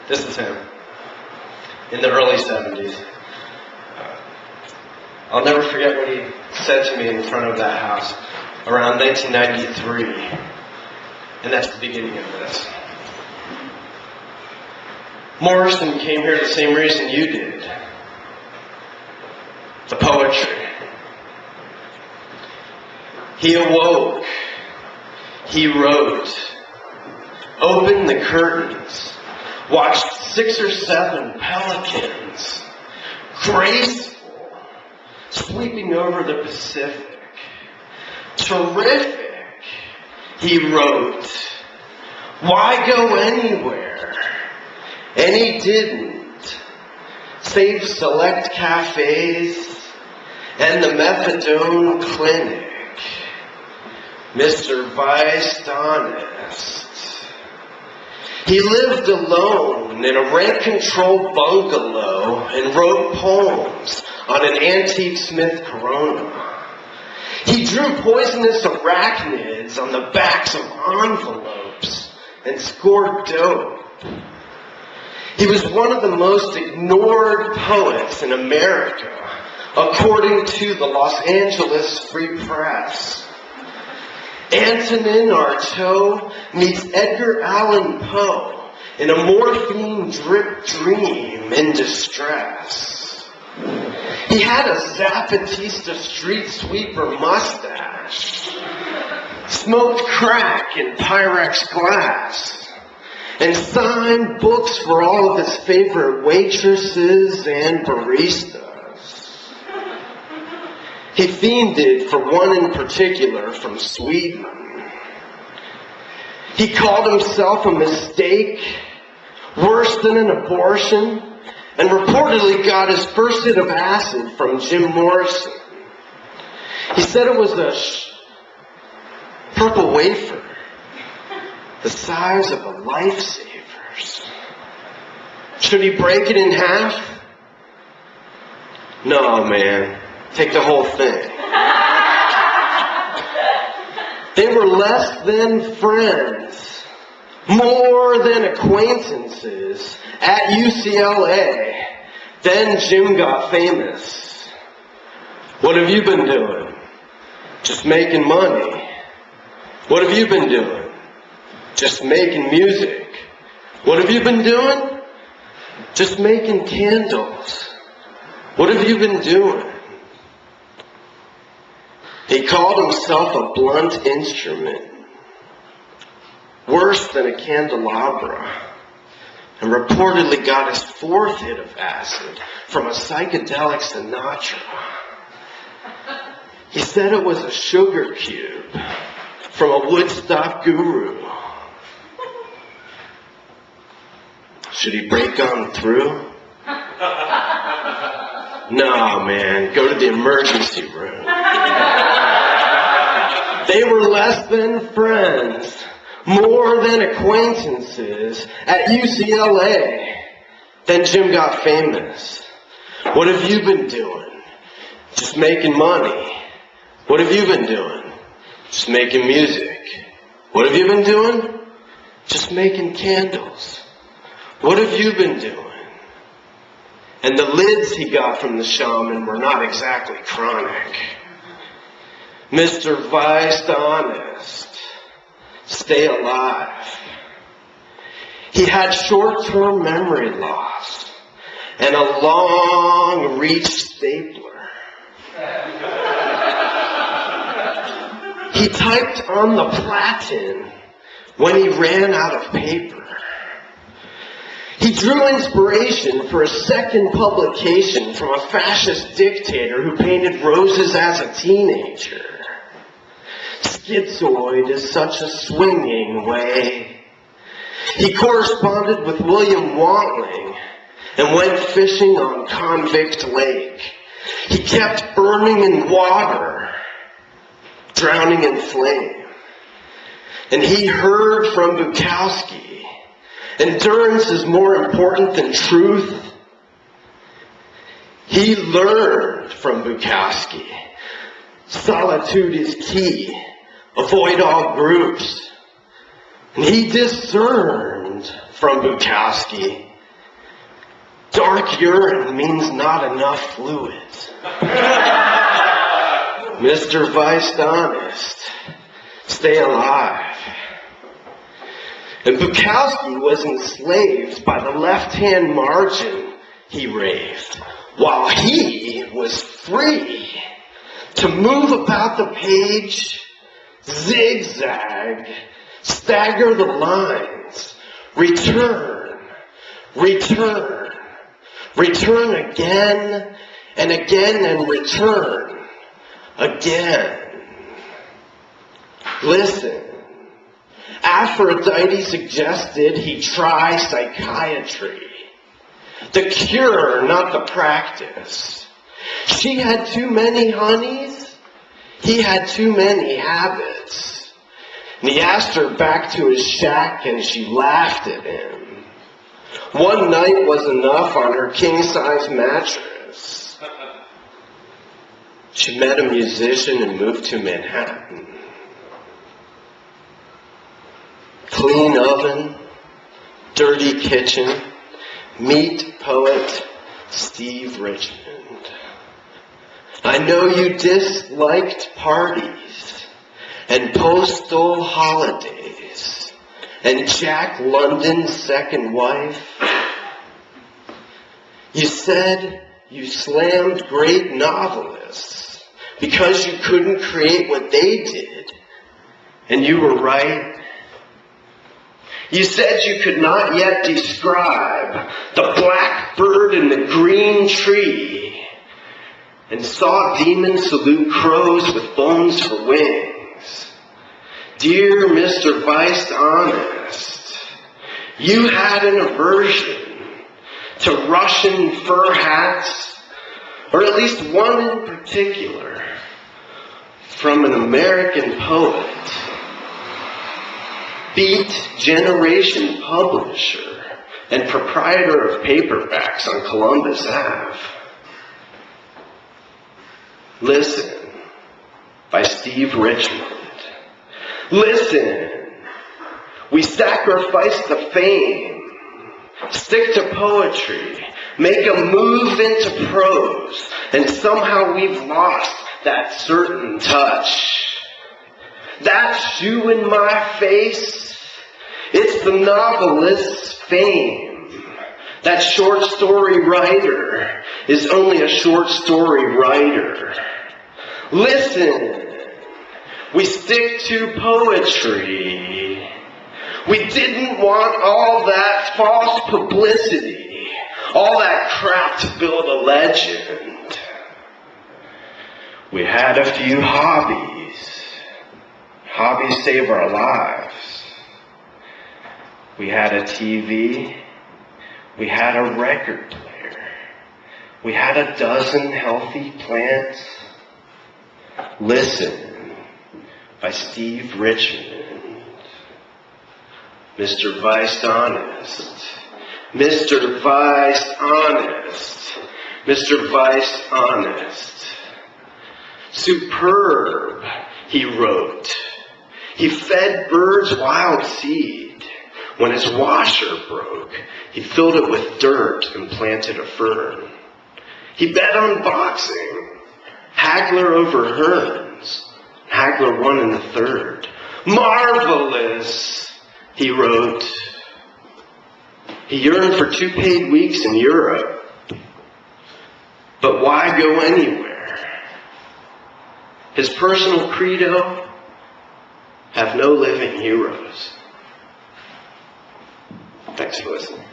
This is him. In the early 70s. I'll never forget what he said to me in front of that house around 1993. And that's the beginning of this. Morrison came here the same reason you did. The poetry. He awoke. He wrote. Opened the curtains. Watched 6 or 7 pelicans. Graceful. Sweeping over the Pacific. Terrific. He wrote. Why go anywhere? And he didn't. Save select cafes and the methadone clinic. Mr. VICED honest. He lived alone in a rent-controlled bungalow and wrote poems on an antique Smith Corona. He drew poisonous arachnids on the backs of envelopes and scored dope. He was one of the most ignored poets in America, according to the Los Angeles Free Press. Antonin Artaud meets Edgar Allan Poe in a morphine-dripped dream in distress. He had a Zapatista street sweeper mustache, smoked crack in Pyrex glass, and signed books for all of his favorite waitresses and baristas. He fiended for one in particular from Sweden. He called himself a mistake, worse than an abortion, and reportedly got his first hit of acid from Jim Morrison. He said it was a purple wafer, the size of a lifesaver's. Should he break it in half? No, man. Take the whole thing. They were less than friends, more than acquaintances at UCLA. Then Jim got famous. What have you been doing? Just making money. What have you been doing? Just making music. What have you been doing? Just making candles. What have you been doing? He called himself a blunt instrument, worse than a candelabra, and reportedly got his 4th hit of acid from a psychedelic Sinatra. He said it was a sugar cube from a Woodstock guru. Should he break on through? No, man. Go to the emergency room. They were less than friends, more than acquaintances at UCLA. Then Jim got famous. What have you been doing? Just making money. What have you been doing? Just making music. What have you been doing? Just making candles. What have you been doing? And the lids he got from the shaman were not exactly chronic. Mr. VICED honest. Stay alive. He had short-term memory loss and a long-reach stapler. He typed on the platen when he ran out of paper. He drew inspiration for a second publication from a fascist dictator who painted roses as a teenager. Schizoid is such a swinging way. He corresponded with William Watling and went fishing on Convict Lake. He kept burning in water, drowning in flame. And he heard from Bukowski. Endurance is more important than truth. He learned from Bukowski. Solitude is key. Avoid all groups. And he discerned from Bukowski. Dark urine means not enough fluid. Mr. Viced Honest, stay alive. And Bukowski was enslaved by the left-hand margin, he raved, while he was free to move about the page, zigzag, stagger the lines, return, return, return again and again and return again. Listen. Aphrodite suggested he try psychiatry. The cure, not the practice. She had too many honeys. He had too many habits. And he asked her back to his shack and she laughed at him. One night was enough on her king-size mattress. She met a musician and moved to Manhattan. Clean oven, dirty kitchen, meet poet Steve Richmond. I know you disliked parties and postal holidays and Jack London's second wife. You said you slammed great novelists because you couldn't create what they did, and you were right. You said you could not yet describe the black bird in the green tree and saw demons salute crows with bones for wings. Dear Mr. Viced Honest, you had an aversion to Russian fur hats, or at least one in particular, from an American poet. Beat Generation publisher and proprietor of paperbacks on Columbus Ave. Listen, by Steve Richmond. Listen, we sacrifice the fame, stick to poetry, make a move into prose, and somehow we've lost that certain touch. That shoe in my face, it's the novelist's fame. That short story writer is only a short story writer. Listen, we stick to poetry. We didn't want all that false publicity, all that crap to build a legend. We had a few hobbies. Hobbies save our lives. We had a TV. We had a record player. We had a dozen healthy plants. Listen, by Steve Richmond. Mr. Viced Honest. Mr. Viced Honest. Mr. Viced Honest. Superb, he wrote. He fed birds wild seed. When his washer broke, he filled it with dirt and planted a fern. He bet on boxing. Hagler over Hearns. Hagler won in the third. Marvelous, he wrote. He yearned for 2 paid weeks in Europe. But why go anywhere? His personal credo, have no living heroes. Thanks for listening.